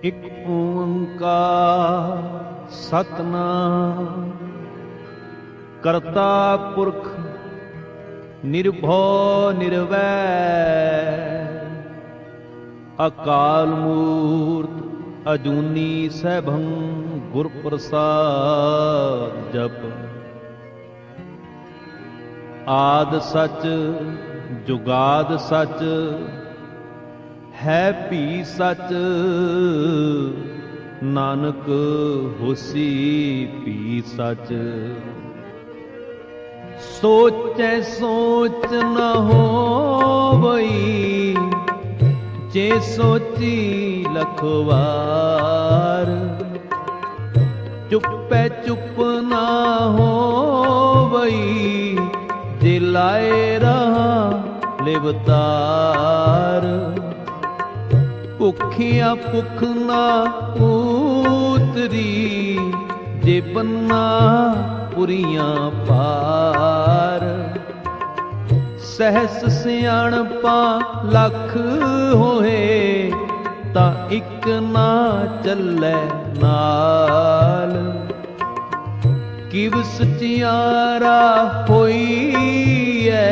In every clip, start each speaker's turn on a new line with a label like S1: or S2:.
S1: ਇਕ ਓੰਕਾਰ ਸਤਿਨਾਮ ਕਰਤਾ ਪੁਰਖ ਨਿਰਭਉ ਨਿਰਵੈਰ ਅਕਾਲ ਮੂਰਤ ਅਜੂਨੀ ਸੈਭੰ ਗੁਰ ਪ੍ਰਸਾਦ ਜਪ। ਆਦ ਸਚ ਜੁਗਾਦ ਸਚ ਹੈ ਭੀ ਸਚ ਨਾਨਕ ਹੋਸੀ ਭੀ ਸਚ। ਸੋਚੈ ਸੋਚ ਨ ਹੋਵਈ ਜੇ ਸੋਚੀ ਲਖ ਵਾਰ। ਚੁੱਪੈ ਚੁੱਪ ਨਾ ਹੋਵਈ ਜੇ ਲਾਏ ਰਹਾ ਲਿਵਤਾਰ। ਭੁੱਖਿਆ ਭੁੱਖ ਨਾ ਉਤਰੀ ਜੇ ਬੰਨਾ ਪੁਰੀਆਂ ਪਾਰ। ਸਹਿਸ ਸਿਆਣਪਾਂ ਲੱਖ ਹੋਏ ਤਾਂ ਇੱਕ ਨਾ ਚੱਲੇ ਨਾਲ। ਕਿਵ ਸਚਿਆਰਾ ਹੋਈਐ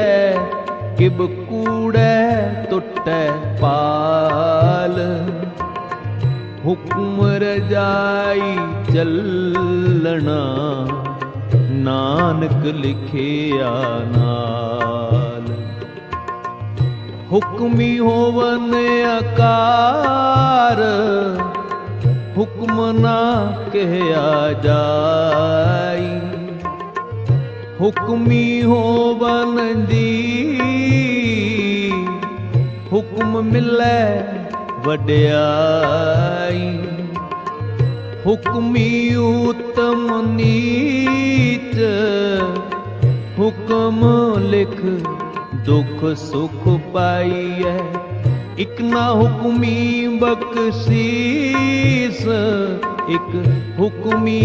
S1: ਕਿਬ ਕੂੜੈ ਟੁੱਟੈ ਪਾਲ। ਹੁਕਮ ਰਜਾਈ ਚੱਲਣਾ ਨਾਨਕ ਲਿਖਿਆ ਨਾਲ। ਹੁਕਮੀ ਹੋਵਨ ਆਕਾਰ ਹੁਕਮ ਨਾ ਕਹਿਆ ਜਾਈ। ਹੁਕਮੀ ਹੋਵਨ ਦੀ ਹੁਕਮ ਮਿਲੈ ਵਡਿਆਈ। ਹੁਕਮੀ ਉਤਮ ਨੀਚ ਹੁਕਮ ਲਿਖ ਦੁਖ ਸੁਖ ਪਾਈਐ। ਇਕ ਨਾ ਹੁਕਮੀ ਬਖਸ਼ੀਸ ਇਕ ਹੁਕਮੀ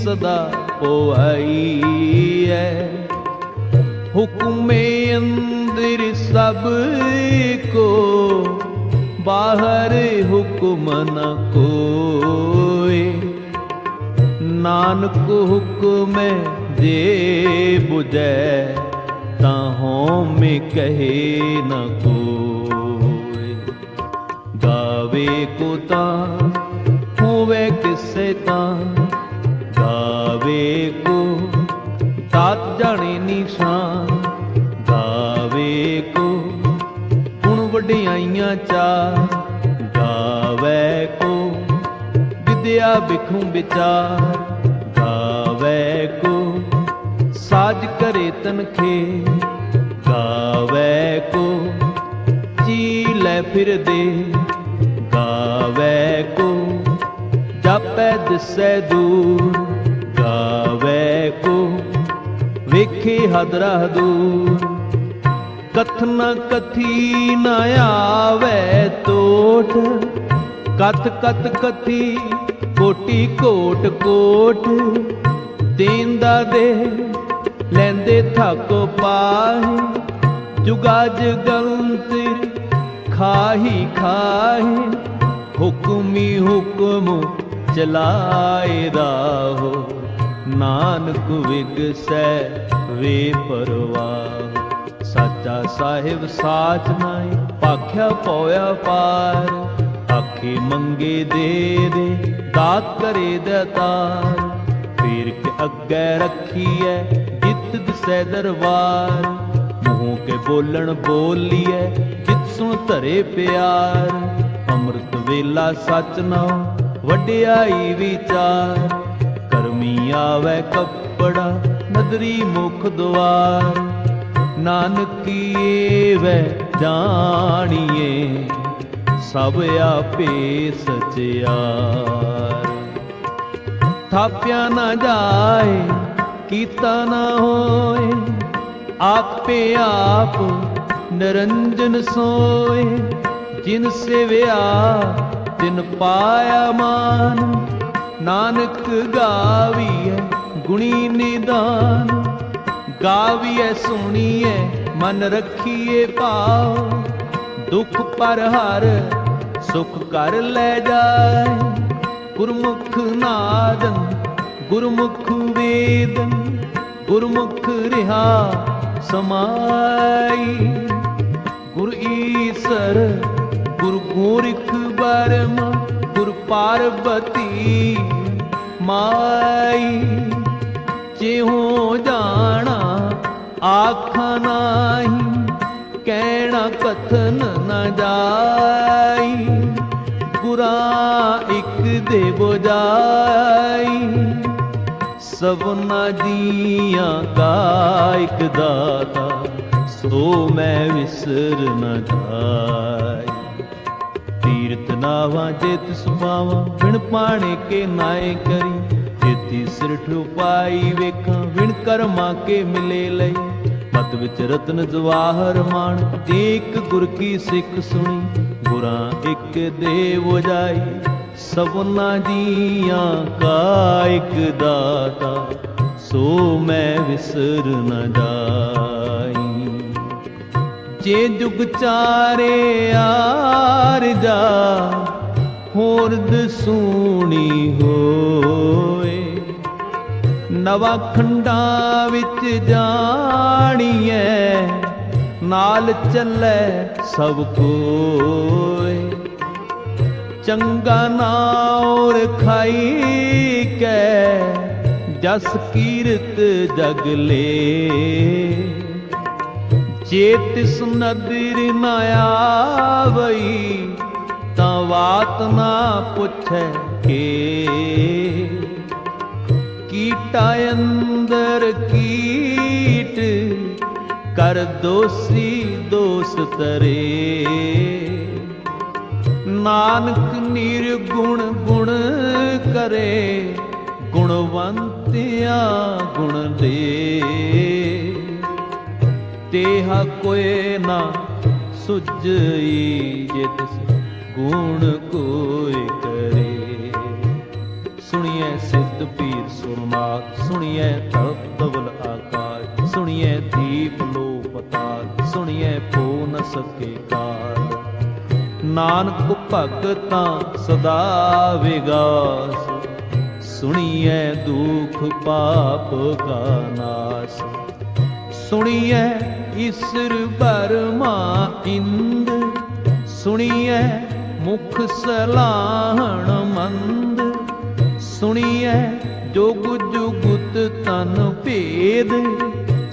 S1: ਸਦਾ ਪਵਾਈਐ। ਹੁਕਮੇ ਅੰਦਰ ਸਭ ਕੋ ਬਾਹਰ ਹੁਕਮ ਨ ਕੋਇ। ਨਾਨਕ ਹੁਕਮੈ ਜੇ ਬੁਝੈ ਤਾਂ ਹਉਮੈ ਕਹੇ ਨ ਕੋਇ। ਗਾਵੇ ਕੋ ਤਾਂ ਹੋਵੇ ਕਿਸੇ ਤਾਂ ਗਾਵੇ ਕੋ ਦਾਤ ਜਾਣੇ ਨਿਸ਼ਾਨ। ਗਾਵੇ ਕੋ ਗੁਣ ਵਡਿਆਈਆਂ ਚਾਰ। ਗਾਵੇ ਕੋ ਵਿਦਿਆ ਬਿਖੂ ਵਿਚਾਰ। ਗਾਵੇ ਕੋ ਸਾਜ ਕਰੇ ਤਨਖੇ। ਗਾਵੇ ਕੋ ਜੀ ਲੈ ਫਿਰਦੇ। ਗਾਵੇ ਕੋ ਜਾਪੈ ਦਿਸੈ ਦੂਰ। ਗਾਵੇ ਕੋ ਵੇਖੇ ਹਦਰਾ ਦੂਰ। ਕਥਨ ਕਥੀ ਨ ਆਵੈ ਤੋਟ। ਕਥ ਕਥ ਕਥੀ ਕੋਟੀ ਕੋਟ ਕੋਟ। ਦੇਂਦਾ ਦੇ ਲੈਂਦੇ ਥੱਕ ਪਾਹੀ। ਜੁਗਾ ਜਗੰਤਰ ਖਾਹੀ ਖਾਹੀ। ਹੁਕਮੀ ਹੁਕਮ ਚਲਾਏ ਰਾਹੋ ਨਾਨਕ ਵਿਗਸੈ ਵੇ ਪਰਵਾਹ। ਸਾਚਾ ਸਾਹਿਬ ਸਾਚ ਨਾਈ ਭਾਖਿਆ ਪੋਇਆ ਪਾਰ। ਆਖੇ ਮੰਗੇ ਦੇ ਦੇ ਦਾਤ ਕਰੇ ਦਾਤਾਰ। ਫੇਰ ਕੇ ਅੱਗੇ ਰੱਖੀਐ ਜਿਤ ਦਿਸੈ ਦਰਬਾਰ। ਮੂੰਹ ਕੇ ਬੋਲਣ ਬੋਲੀਐ ਜਿਤ ਸੁਣ ਧਰੇ ਪਿਆਰ। ਅੰਮ੍ਰਿਤ ਵੇਲਾ ਸਚ ਨਾਉ ਵਡਿਆਈ ਵਿਚਾਰ। ਕਰਮੀ ਆਵੈ ਕੱਪੜਾ ਨਦਰੀ ਮੁਖ ਦੁਆਰ। ਨਾਨਕੀ ਵੈ ਜਾਣੀਏ ਸਭ ਆਪੇ ਸਚਿਆਰ। ਥਾਪਿਆ ਨਾ ਜਾਏ ਕੀਤਾ ਨਾ ਹੋਏ। ਆਪੇ ਆਪ ਨਿਰੰਜਨ ਸੋਏ। ਜਿਨ ਸੇਵਿਆ ਤਿਨ ਪਾਇਆ ਮਾਨ। ਨਾਨਕ ਗਾਵੀਐ ਗੁਣੀ ਨਿਦਾਨ। ਗਾਵੀਐ ਸੁਣੀਐ ਮਨ ਰੱਖੀਏ ਭਾਵ। ਦੁਖ ਪਰ ਹਰ सुख कर ले जाए। गुरमुख नादन गुरमुख वेदन, गुरमुख रिहा समाई। गुर ईसर गुरु गोरख बर्मा, गुरु पार्वती माई। जेहो जाना आखा नाही, कहना कथन न जाई। गुरा एक दे बुझाई, सबना दिया का एक दाता, सो मैं विसर न जाई। तीर्थ नावा जेत सुपावा, बिन पाने के नाए करी। जेती सिर ठुपाई वेखा, बिन कर्मा के मिले लई। मत विच रतन जवाहर मान, एक गुर की सिख सुनी। गुरा एक दे बुझाई, सबना जिया का एक दाता, सो मैं विसर न जाई। जे जुग चारे आर जा, होरद सूनी होए। नवा खंडा विच जानिए, नाल चले सब कोए। चंगा नाउर खाई कै, जस कीरत जग ले। चेत सुनदर न आवई, तां वात ना पुछे के। कीटा अंदर कीट, कर दोषी दोष तरे। नानक निर्गुण गुण करे, गुणवंतिया गुण दे। तेहा कोई ना सुझई, जित गुण कोई करे। सुनिए सिद्ध पीर सुरनाथ, सुनिए तप तबल आकाश। सुनिए दीप लो पताल, सुनिए पो न सके काल। नानक भगतां सदा विगास, सुनिए दुख पाप का नाश। सुनिए ईसर बर्मा इंद, सुनिए मुख सलाहण मंद। सुनिए जोग जुगुत तन भेद,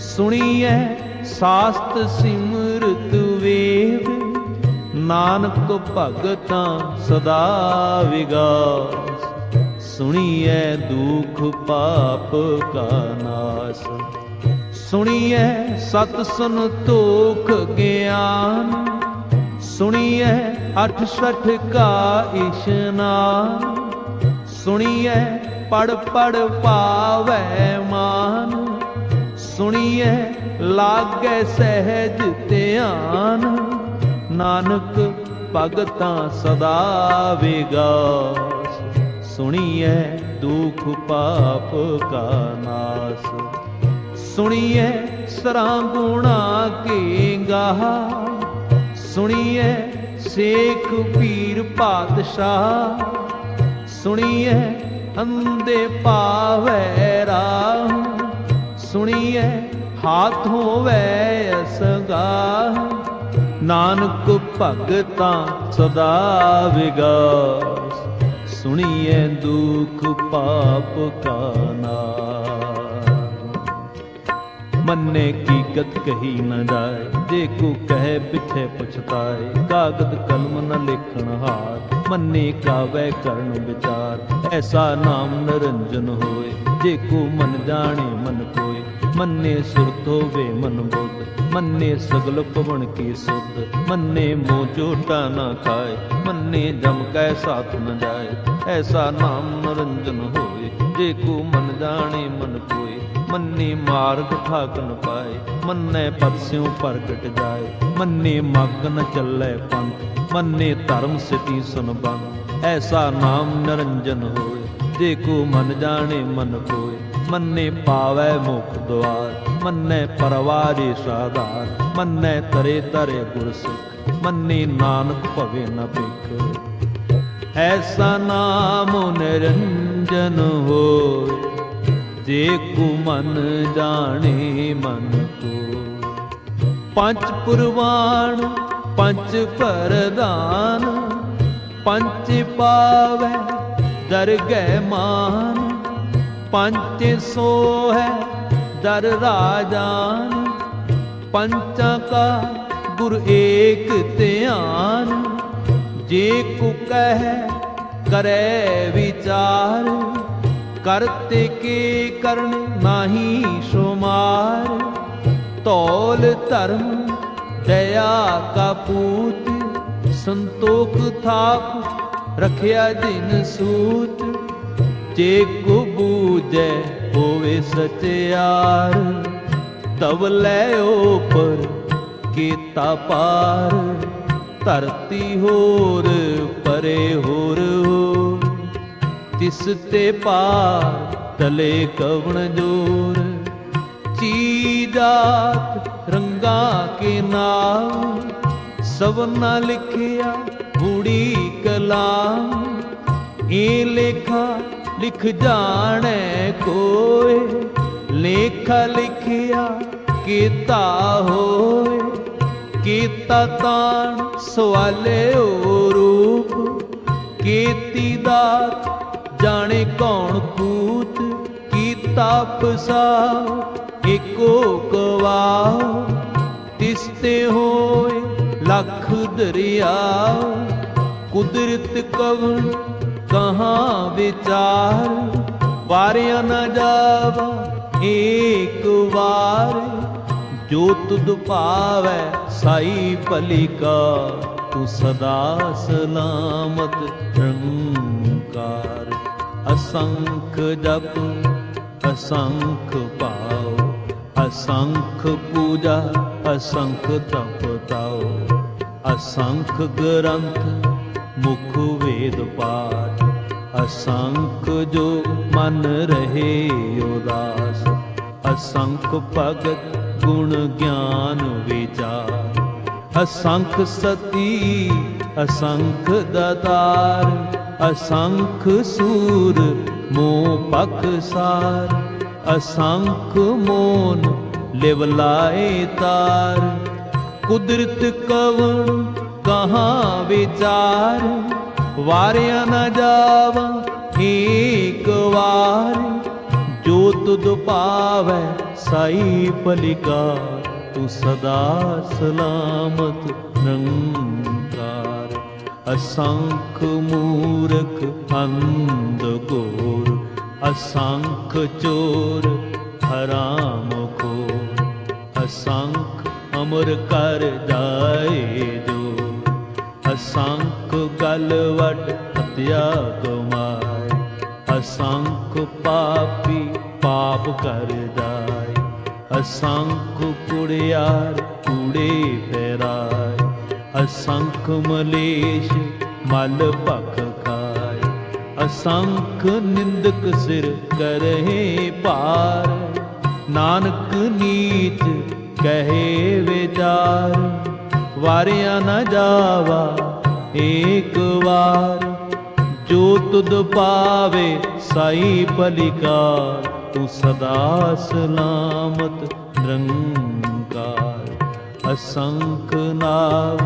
S1: सुनिए शास्त्र सिमरत वेद। नानक भगतां सदा विगास, सुनिए दुख पाप का नाश। सुनिए सत संतोख ज्ञान, सुनिए अठ सठ का इशनान। सुनिए पढ़ पढ़ पावै मान, सुनिए लागै सहज ध्यान। नानक भगतां सदा विगास, सुनिए दुख पाप का नाश। सुनिए सरागुणा के गाहा, सुनिए शेख पीर पातशाह। सुनिए अंधे पावै राह, सुनिए हाथों वै असगाह। नानक भगतां सदा विगास, सुनिए दुख पाप का नाश। मन्ने की गत कही न जाए, जे को कहे पिछे पछताए। कागद कलम न लिखण हाथ, मन्ने कावै करन विचार। ऐसा नाम निरंजन होए, जे को मन जाने मन कोय। मन्ने सुरत होवे मन बुद्ध, मन्ने सगल पवन की सुध। मन्ने मोह जोटा न खाए, मन्ने जम कै साथ न जाए। ऐसा नाम निरंजन होए, जे को मन जाने मन कोय। मन्ने मार्ग ठाक न पाए, मन्ने पद स्यों प्रगट जाए। मन्ने मग न चलै पंथ, मन्ने धर्म सिति सुन बन। ऐसा नाम निरंजन होए, जे को मन जाने मन कोय। मन्ने पावै मुख द्वार, मन्ने परवारे साधार। मन्ने तरे तरे गुर सिख, मन्ने नानक भवे न भिख। ऐसा नाम निरंजन होय, जे को मन जाने मन को। पंच पुरवान पंच परदान, पंच पावै दरगह मान। पंच सो है दर राजान, पंचा का गुर एक ध्यान। जे को कह करे विचार, करते के करण नाही शुमार। तौल धर्म दया का पूत, संतोख थाप रखिया जिन सूत। जे को बूझे होवे सचियार, तब लै ऊपर कीता पार। धरती होर परे होर हो, तिस ते पार तले कवण जोर। चीजात रंगा के नाम, सबना लिखिया बूढ़ी कलाम। ए लेखा लिख जाने कोय, लेखा लिखिया कीता होय। कीता तान सवाले ओ रूप, कीती दात जाने कौन कूत। कीता फसाओ एको गवाओ, तिसते होए लख दरिया। कुदरत कवन कहाँ विचार, वारिया न जावा एक बार। जो तुद पावै साई पलिका, तू सदा सलामत निरंकार। असंख जप असंख पाओ, असंख पूजा असंख तप ताओ। असंख ग्रंथ मुख वेद पाठ, असंख जो मन रहे उदास। असंख भगत गुण ज्ञान विचार, असंख सती असंख दातार। असंख सूर मोह पखसार, असंख मोन लिवलाए तार। कुदरत कवन कहाँ विचार, वारिया न जावा एक वार। जो तुद पावै साई पलिका, तू सदा सलामत निरंकार। असंख मूर्ख अंध घोर, असंख चोर हराम खोर। असंख अमर कर जाए जो, असंख गल वट हत्या गमाए। असंख पापी पाप कर जाए, असंख कुड़ियार कूड़े फहराए। असंख मलेश मल भख खाए, असंख निंदक सिर करहे पार। नानक नीच कहे विचार, वारिया न जावा एक बार। जो तुद पावे साई पलिका, तू सदा सलामत निरंकार। असंख नाव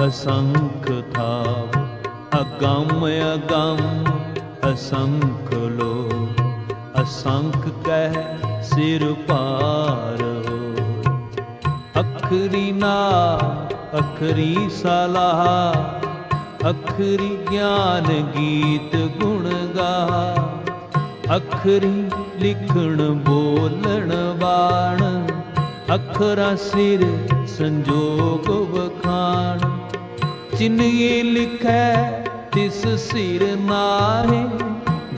S1: असंख थाव, अगम अगम असंख लो। असंख कह सिर पार हो, अखरी ना अखरी सलाह। अखरी ज्ञान गीत गुण गा, अखरी लिखण बोलण बाण। अखरा सिर संजोग बखान, चिन्ह लिखै तिस सिर नाहे।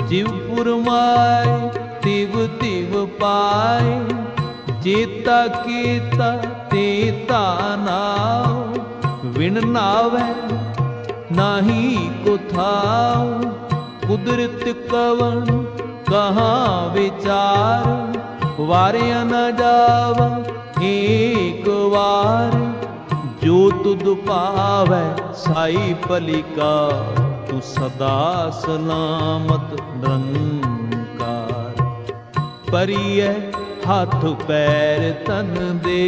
S1: जिव पुरमाए तिव तिव पाए, जेता कीता तेता नाव। विण नावै नाही को थाव, कुदरत कवन कहाँ विचार। वारिया न जावा एक वार, जो तुद पावै साई पलिका, तू सदा सदा सलामत निरंकार। परिए हाथ पैर तन दे,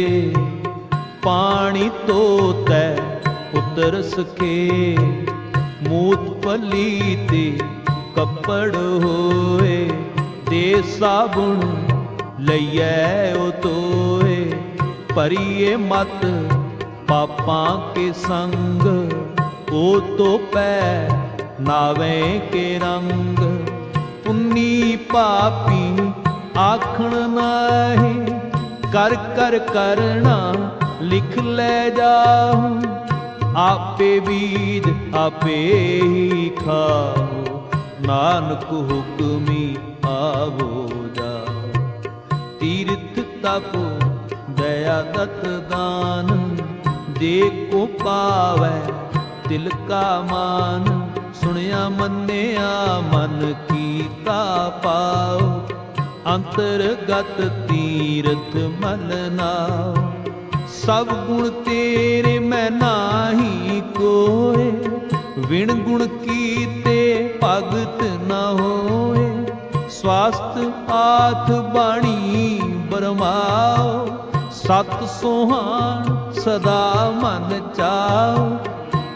S1: पानी धोतै उतर सके। मूत पलीते कपड़ होए, दे साबुन लइए उतोए। परिए मत पापां के संग, ओ तो पै नावे के रंग। पुन्नी पापी आखण नाहीं, कर कर करना लिख ले जाहूं। आपे बीज आपे ही खाओ, नानक हुक्मी आवो जाओ। तीर्थ तप दया दत्त दान, जे को पावै तिल का मान। सुनिया मन्निया मन कीता पाओ, अंतरगत तीर्थ मल नाओ। सब गुण तेरे मैं नाही कोय, विण गुण कीते भगत न होए। स्वास्थ्य हाथ बाणी बरमाओ, सत सोहान सदा मन चाओ।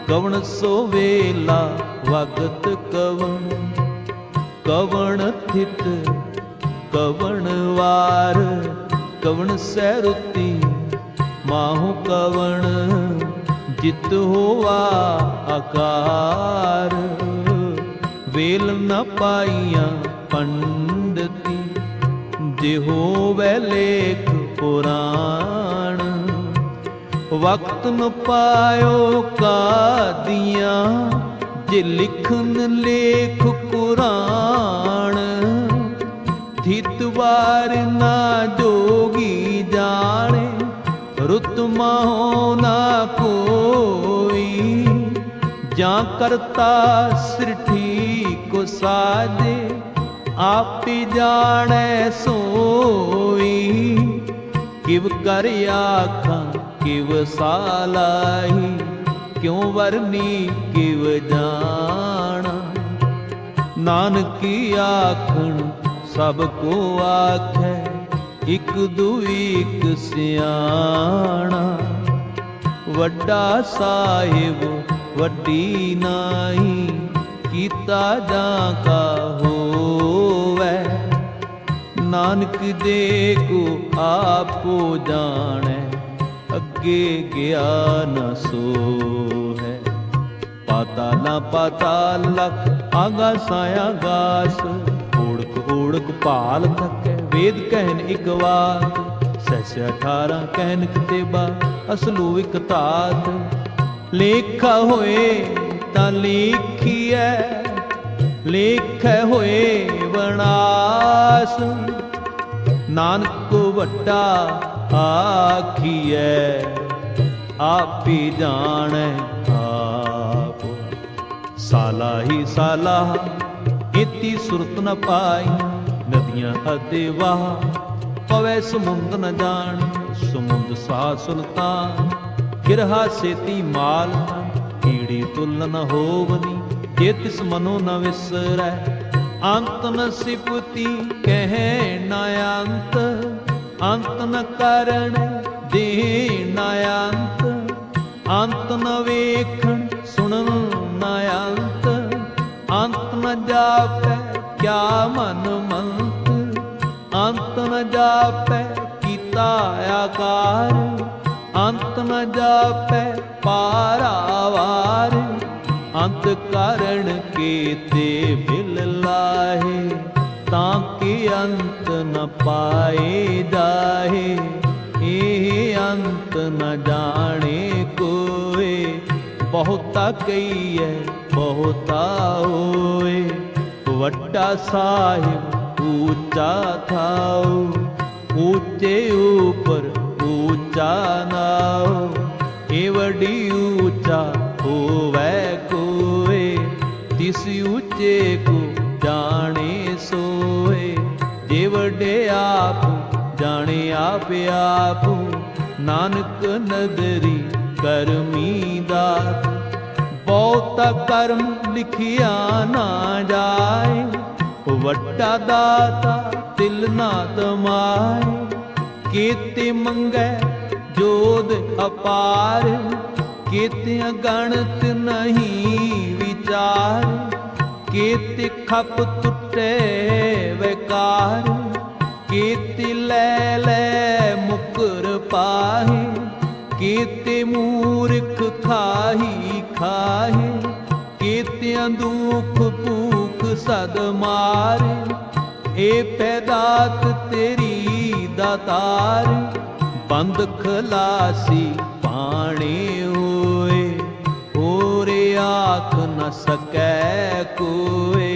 S1: कवण सो वेला वगत कवण, कवण थित कवण वार। कवण सै रुति माहु कवण, जित होवा आकार। वेल न पाइया पंडती, जे होवै लेख पुराण। वक्त न पायो कादियाँ, जे लिखन लेख कुरान। थित वार ना जोगी जाने, रुत माहो ना कोई। जा करता सृष्टि को साजे, आप जाने सोई। किव कर आखा किव सालाही, क्यों वरनी किव जाना। नानक आखण सबको आखै, इक दुईक सियाणा। वड्डा साहिब वड्डी नाई, कीता जा का होवै। नानक दे को आपो जानै, अगे गया न सो है। पाताला पाताल लख आगा साया गास। ओढ़क ओढ़क भाल थकै वेद कहन इक वात। सैसे 18 कहन कितेबा असलू इक तात। लेखा होए तां लेखिए, लेखै होए वनास। नानक को वड्डा आखिए, आप ही जाने आप। साला ही साला इति सुरत न पाई, नदियां अते वाह पवै समुंद न जान। समुंद सा सुल्तान, गिरहा सेती माल। कीड़ी तुल न होवनी, जे तिस मनो न विसरै। अंत न सिपति कह न अंत, अंत न कारण दे न अंत। अंत न वेखण सुनन न अंत, अंत न जापै क्या मन मंत। अंत न जापै कीता आकार, अंत न जापै पारावार। अंत कारण केते बिल लाहे, ताके अंत न पाए जाहे। ਇਹ ਅੰਤ ਨ ਜਾਣੇ ਕੋਏ, ਬਹੁਤਾ ਕਹੀਏ ਬਹੁਤਾ ਹੋਏ। ਵੱਡਾ ਸਾਹਿਬ ਊਚਾ ਥਾਉ, ਊਚੇ ਉਪਰ ਊਚਾ ਨਾਉ। ਇਹ ਵੱਡੀ ਊਚਾ ਹੋਵੈ ਕੋਏ, ਤਿਸ ਊਚੇ ਕੋ ਜਾਣੇ ਸੋਏ। ਜੇ ਵੱਡੇ ਆਪ ਜਾਣੇ ਆਪ ਆਪ, ਨਾਨਕ ਨਦਰੀ ਕਰਮੀ ਦਾਤ। ਬਹੁਤਾ ਕਰਮ लिखिया ना जाए, वड्डा दाता तिल ना दमाए। केते मंगै जोध अपार, केते गणत नहीं विचार। केते खप टुटे विकार, केते लै लै मुकर पाहे। केते मूर्ख खाही खाहे, केतियां दुख भूख सद मारे। ए पैदात तेरी दातार, बंद खलासी पाणे होए। होरे आख न सकै कोए,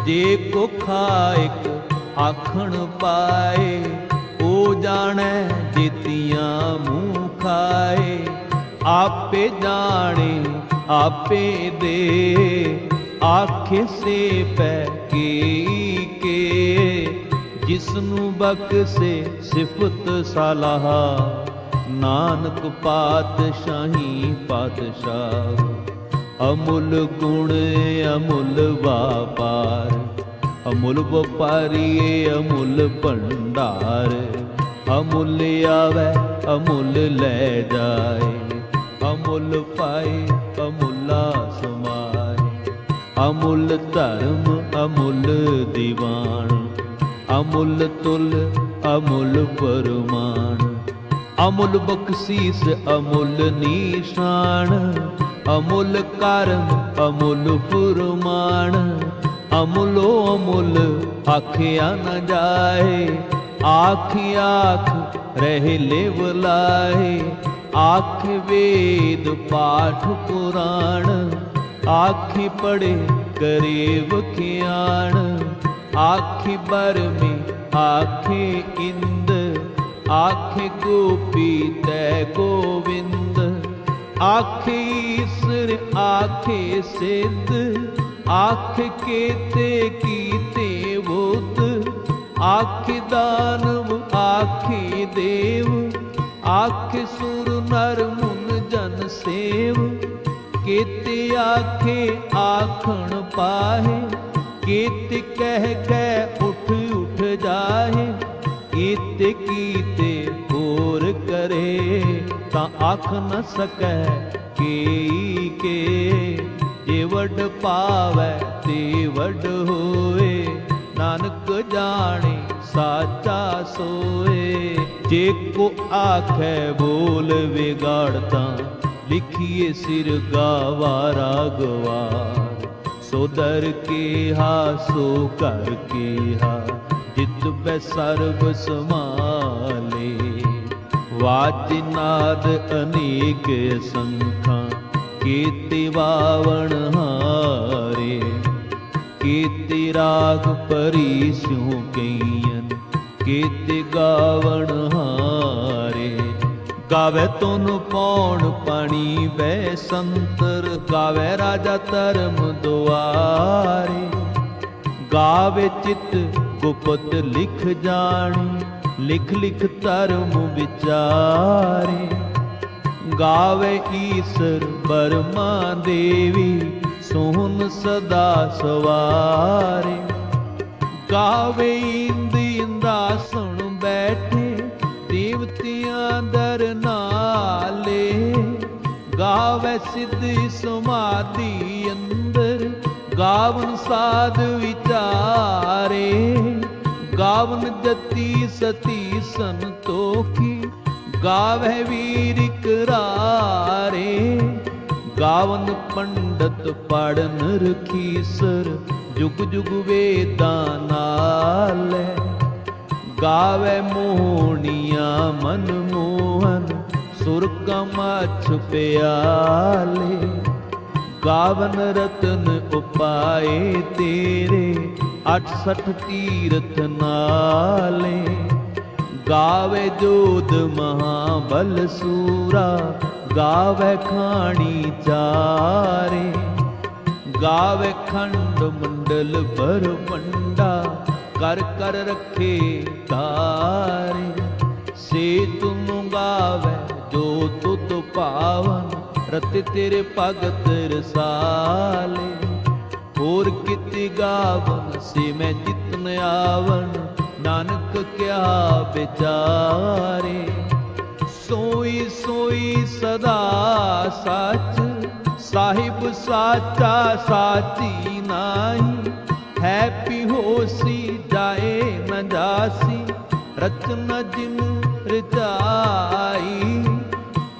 S1: जे को खाइक आखण पाए। ओ जाणै जेतियां मूँह खाए, आपे जाने आपे दे। आखे से पै के, जिसनू बख्शे सिफत सलाह। नानक पातशाही पातशाह, अमुल गुण अमुल व्यापार। अमुल व्यापारी अमुल भंडार, अमुल आवे अमुल लै जाए। अमुल पाए अमुला समाए, अमुल धर्म अमुल दीवान। अमुल तुल अमुल परमान, अमुल बख्शीस अमुल निशान। अमुल कर्म अमुल फुरमान, अमुलो अमुल आखिया न जाए। आखि आख रह लेवलाए, आख वेद पाठ पुराण। आखि पढ़े करे वखियाण, आखि बर में आखे इंद। आखे गोपी तय गोविंद, आखे ईश्वर आखे सिद्ध। आखे केते कीते बुद्ध, आखे दानव आखे देव। आखे सुर नर मुन जन सेव, केते आखे आखण पाहे। केते कह कह उठ उठ जाहे, केते कीते होर करे। ता आख न सकै के, जे वड पावै ते वड होए। नानक जाने साचा सोए, जे को आखै बोल विगाड़ता। लिखिए सिर गावारा गवार, सो दर के हा सो कर के हा। जित बै सर्ब समाले, वाज नाद अनेक असंखा। केते वावण हारे, केते राग परी स्यों कईयन। केते गावण हारे, गावे तुन पौण पाणी बै संतर। गावे राजा धर्म दुआरे, गावे चित गुपत लिख जानी। लिख लिख धर्म विचारे, गावे ईश्वर बर्मा देवी। सोहन सदा सवारे, गावे इंद इंद्रासन बैठे। देवतियां दर नाले, गावे सिद्धि समाधि अंदर। गावन साध विचारे, गावन जति सती संतोखी। गावे वीर करारे, गावन पंडित पढ़न रखीसर। जुग जुग वेदां नाल, गावे मोहनिया मन मोहन। सुर कमछ प्याले, गावन रतन उपाए तेरे। 68 तीरथ नाले, गावे जोध महाबल सूरा। गावे खाणी चारे, गावे खंड मंडल भर पंडा। कर कर रखे तारे, से तुम गावे जो तुत पावन। रत तेरे भगत रसाले, होर कित गावन से मैं जितन आवन, नानक क्या विचारे। सोई सोई सदा सच, साहिब साचा साची नाई। है पिहोसी जाए न जासी, रचना जिन रचाई।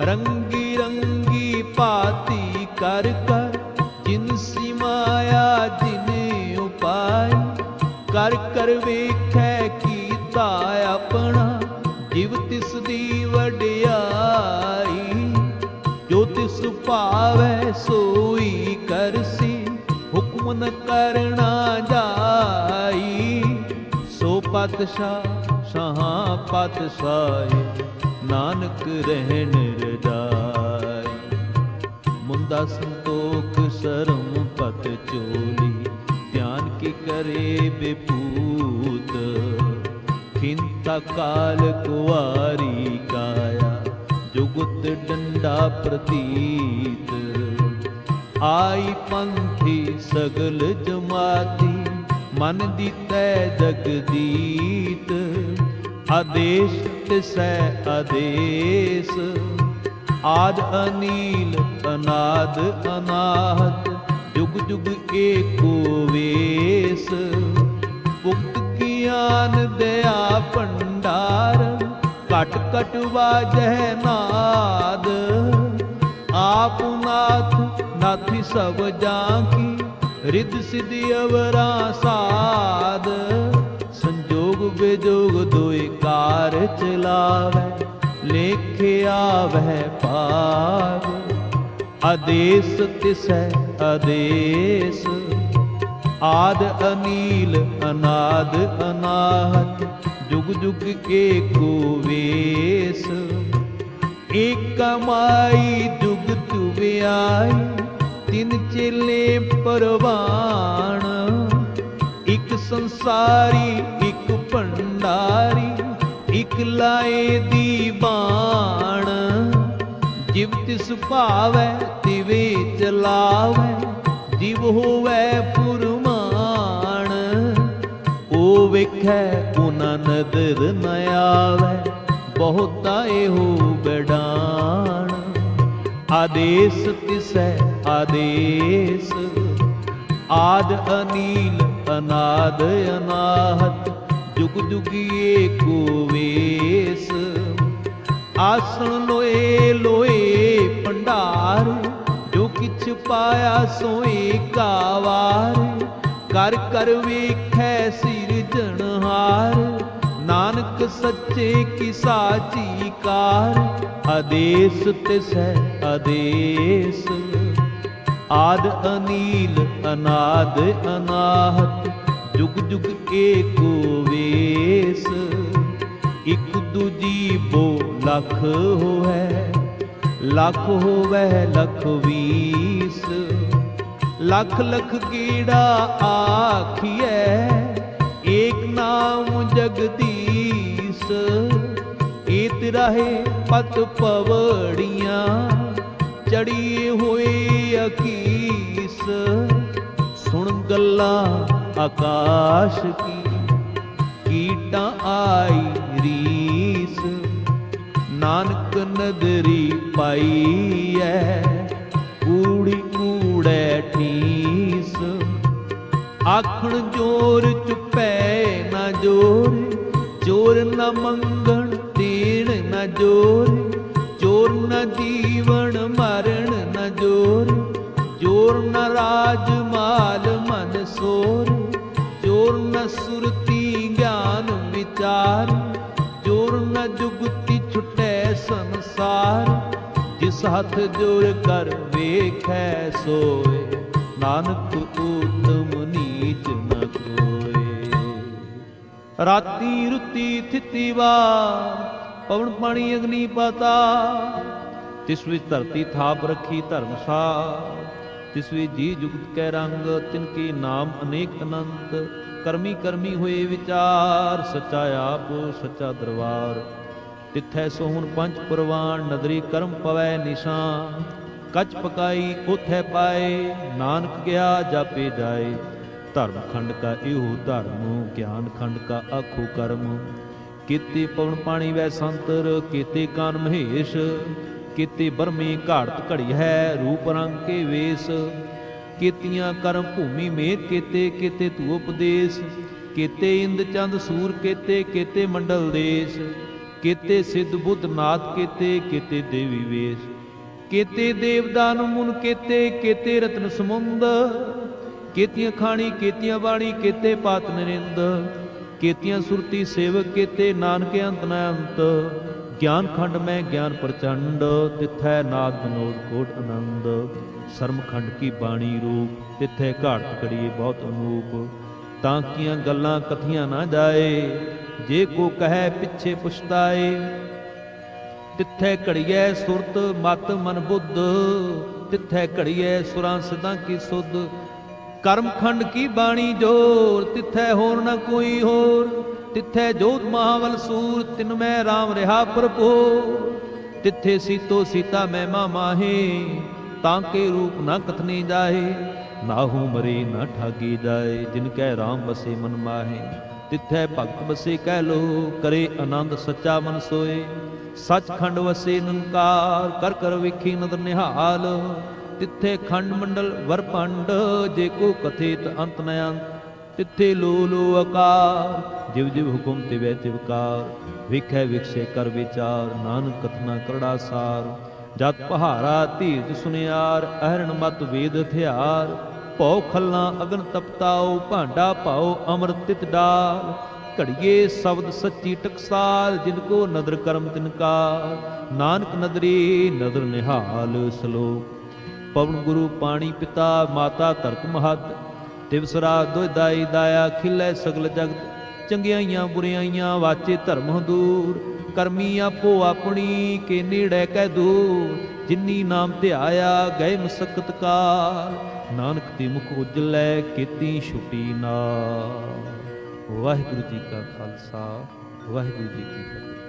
S1: रंगी रंगी पाती कर कर, जिनसी माया जिने उपाय। कर कर वेखै कीता अपना, जिव तिस दी वडियाई। जो तिस पावै सोई करसी, हुक्म न करना जाई। सो पातशाह शाहां पातशाही, नानक रहन रजाई। मुंदा संतोख शरम पत चोली, ध्यान की करे बेपूत। खिंता काल कुआरी काया, जुगत डंडा प्रतीत। आई पंथी सगल जमाती, मन दीतै जगदीत। आदेश तिसै आदेश, आद अनील अनाद अनाहत। जुग जुग एको वेश, उक्त ज्ञान दया भंडार। कट कट वाजह नाद, आप नाथ नाथी सब जांकी। रिद सिद्धि अवरा साध, संजोग विजोग दोए कार चलावै। लेखे आवै पाग, आदेश तिसै आदेश। आद अनील अनाद अनाहत, जुग जुग एको वेश। एक माई जुगत व्याई, तिन चेले परवान। एक संसारी एक भंडारी, एक लाए दीवान। जिव तिस भावै तिवे चलावै, जिव होवै पुरमान। ओ वेखै उना नदर न आवै, बहुता एहो बेडान। आदेश तिसै आदेश, आद अनील अनाद अनाहत। जुग जुग एको वेश, आसन लोए लोए भंडार। जो किछ पाया सोए कावार, कर कर वेखै सिरजनहार। नानक सच्चे की साची कार, आदेश तिसै आदेश। आद अनील अनाद अनाहत, जुग जुग एको वेश। इक दूजी बो लख होवै, लख होवै लख वीस। लख लख गेड़ा आखिए, एक नाम जगदीश। एत राहे पत पवड़ियां, चढ़िए होए अकीस। सुन गल्ला आकाश की, कीटा आई रीस। नानक नदरी पाई है, कूड़ी कूड़े ठीस। आखण जोर चुपै न जोर, चोर न मंगण देण न जोर। चोर न जीवन मरण न जोर, चोर न राज माल मन सोर। चोर न सुरती ज्ञान विचार, चोर न जुगति छुटै संसार। जिस हथ जोर कर वेखै सोए, नानक उत्तम नीच न कोय। राती रुती थिति वार, पवन पानी अग्नि पाताल। तिस विच धरती थाप रखी धर्मसार। तिस विच जी जुगत कै रंग, तिनके नाम अनेक अनंत। करमी करमी होए विचार, सच्चा आप सच्चा दरबार। तिथै सोहन पंच पुरवान, नदरी कर्म पवै निशान। ਕੱਚ ਪਕਾਈ ਉਥੈ ਪਾਏ, ਨਾਨਕ ਗਿਆ ਜਾਪੇ ਜਾਏ। ਧਰਮ ਖੰਡ ਕਾ ਇਹੋ ਧਰਮ, ਗਿਆਨ ਖੰਡ ਕਾ ਆਖੋ ਕਰਮ। ਕੀਤੇ ਪਵਨ ਪਾਣੀ ਵੈ ਸੰਤਰ, ਕੀਤੇ ਕਾਨ ਮਹੇਸ਼। ਕੀਤੇ ਬਰਮੀ ਘਾੜਤ ਘੜੀ ਹੈ, ਰੂਪ ਰੰਗ ਕੇ ਵੇਸ। ਕੀਤੀਆਂ ਕਰਮ ਭੂਮੀ ਮੇਤ ਕੀਤੇ, ਕੀਤੇ ਤੂ ਉਪਦੇਸ਼। ਕੀਤੇ ਇੰਦ ਚੰਦ ਸੂਰ ਕੀਤੇ, ਕੀਤੇ ਮੰਡਲ ਦੇਸ਼। ਕੀਤੇ ਸਿੱਧ ਬੁੱਧ ਨਾਥ ਕੀਤੇ, ਕੀਤੇ ਦੇਵੀ ਵੇਸ਼। ਕੀਤੇ ਦੇਵਦਾਨ ਮੁਨ ਕੀਤੇ, ਕੀਤੇ ਰਤਨ ਸਮੁੰਦ। ਕੀਤੀਆਂ ਖਾਣੀ ਕੀਤੀਆਂ ਬਾਣੀ, ਕੀਤੇ ਪਾਤ ਨਰਿੰਦ। ਕੀਤੀਆਂ ਸੁਰਤੀ ਸੇਵਕ ਕੀਤੇ, ਨਾਨਕ ਅੰਤ ਨ ਅੰਤ। ਗਿਆਨ ਖੰਡ ਮੈਂ ਗਿਆਨ ਪ੍ਰਚੰਡ, ਤਿੱਥੈ ਨਾਦ ਵਿਨੋਦ ਕੋਟ ਆਨੰਦ। ਸਰਮ ਖੰਡ ਕੀ ਬਾਣੀ ਰੂਪ, ਤਿੱਥੈ ਘਾੜਤ ਘੜੀਏ ਬਹੁਤ ਅਨੂਪ। ਤਾਂ ਕੀਆਂ ਗੱਲਾਂ ਕਥੀਆਂ ਨਾ ਜਾਏ, ਜੇ ਕੋ ਕਹੈ ਪਿੱਛੇ ਪੁਛਤਾਏ। ਤਿੱਥੈ ਘੜੀਐ ਸੁਰਤ ਮਤ ਮਨ ਬੁੱਧ, ਤਿੱਥੈ ਘੜੀਐ ਸੁਰਾਂ ਸਿਧਾਂ ਕੀ ਸੁਧ। ਕਰਮ ਖੰਡ ਕੀ ਬਾਣੀ ਜੋਰ, ਤਿੱਥੈ ਹੋਰ ਨ ਕੋਈ ਹੋਰ। ਤਿੱਥੈ ਜੋਤ ਮਹਾਵਲ ਸੂਰ, ਤਿਨ ਮੈਂ ਰਾਮ ਰਿਹਾ ਭਰਪੂਰ। ਤਿੱਥੇ ਸੀਤੋ ਸੀਤਾ ਮਹਿਮਾ ਮਾਹੇ, ਤਾਂ ਕੇ ਰੂਪ ਨ ਕਥਨੇ ਜਾਏ। ਨਾਹੂ ਮਰੇ ਨ ਠਾਗੀ ਜਾਏ, ਜਿਨ ਕੈ ਰਾਮ ਬਸੇ ਮਨ ਮਾਹੇ। ਤਿੱਥੈ ਭਗਤ ਬਸੇ ਕਹਿ ਲੋ, ਕਰੇ ਆਨੰਦ ਸੱਚਾ ਮਨ ਸੋਏ। ਸੱਚਖੰਡ ਵਸੇ ਨਿਰੰਕਾਰ, ਕਰ ਕਰ ਵੇਖੀ ਨਦਰ ਨਿਹਾਲ। ਤਿੱਥੇ ਖੰਡ ਮੰਡਲ ਵਰ ਭੰਡ, ਜੇ ਕੋ ਕਥਿਤ ਅੰਤ ਨ ਅੰਤ। ਤਿੱਥੇ ਲੋ ਲੋ ਆਕਾਰ, ਜਿਵ ਜਿਵ ਹੁਕਮ ਤਿਵੈ ਤਿਵਕਾਰ। ਵੇਖੈ ਵਿਖਸੇ ਕਰ ਵਿਚਾਰ, ਨਾਨਕ ਕਥਨਾ ਕਰੜਾ ਸਾਰ। ਜਤ ਪਹਾਰਾ ਧੀਰਜ ਸੁਨਿਆਰ, ਅਹਰਣ ਮਤ ਵੇਦ ਹਥਿਆਰ। ਭਉ ਖੱਲਾਂ ਅਗਨ ਤਪਤਾਓ, ਭਾਂਡਾ ਭਾਉ ਅੰਮ੍ਰਿਤ ਤਿਤ ਡਾਲ। ਘੜੀਏ ਸ਼ਬਦ ਸੱਚੀ ਟਕਸਾਲ, ਜਿਨ ਕੋ ਨਦਰ ਕਰਮ ਤਿਨਕਾਰ। ਨਾਨਕ ਨਦਰੀ ਨਦਰ ਨਿਹਾਲ। ਸ਼ਲੋਕ। ਪਵਨ ਗੁਰੂ ਪਾਣੀ ਪਿਤਾ, ਮਾਤਾ ਧਰਤ ਮਹਤ। ਦਿਵਸਰਾ ਦੁਇਦਾਈ ਦਾਇਆ, ਖਿਲੈ ਸਗਲ ਜਗਤ। ਚੰਗਿਆਈਆਂ ਬੁਰਿਆਈਆਂ ਵਾਚੇ ਧਰਮ ਦੂਰ। ਕਰਮੀ ਆਪੋ ਆਪਣੀ, ਕੇ ਨੇੜੇ ਕਹਿ ਦੂਰ। ਜਿਨੀ ਨਾਮ ਧਿਆਇਆ, ਗਏ ਮਸਕਤ ਕਾਲ। ਨਾਨਕ ਤੇ ਮੁਖ ਉਜਲੈ, ਕੀਤੀ ਛੁਟੀ ਨਾਲ। ਵਾਹਿਗੁਰੂ ਜੀ ਕਾ ਖਾਲਸਾ, ਵਾਹਿਗੁਰੂ ਜੀ ਕੀ ਫਤਿਹ।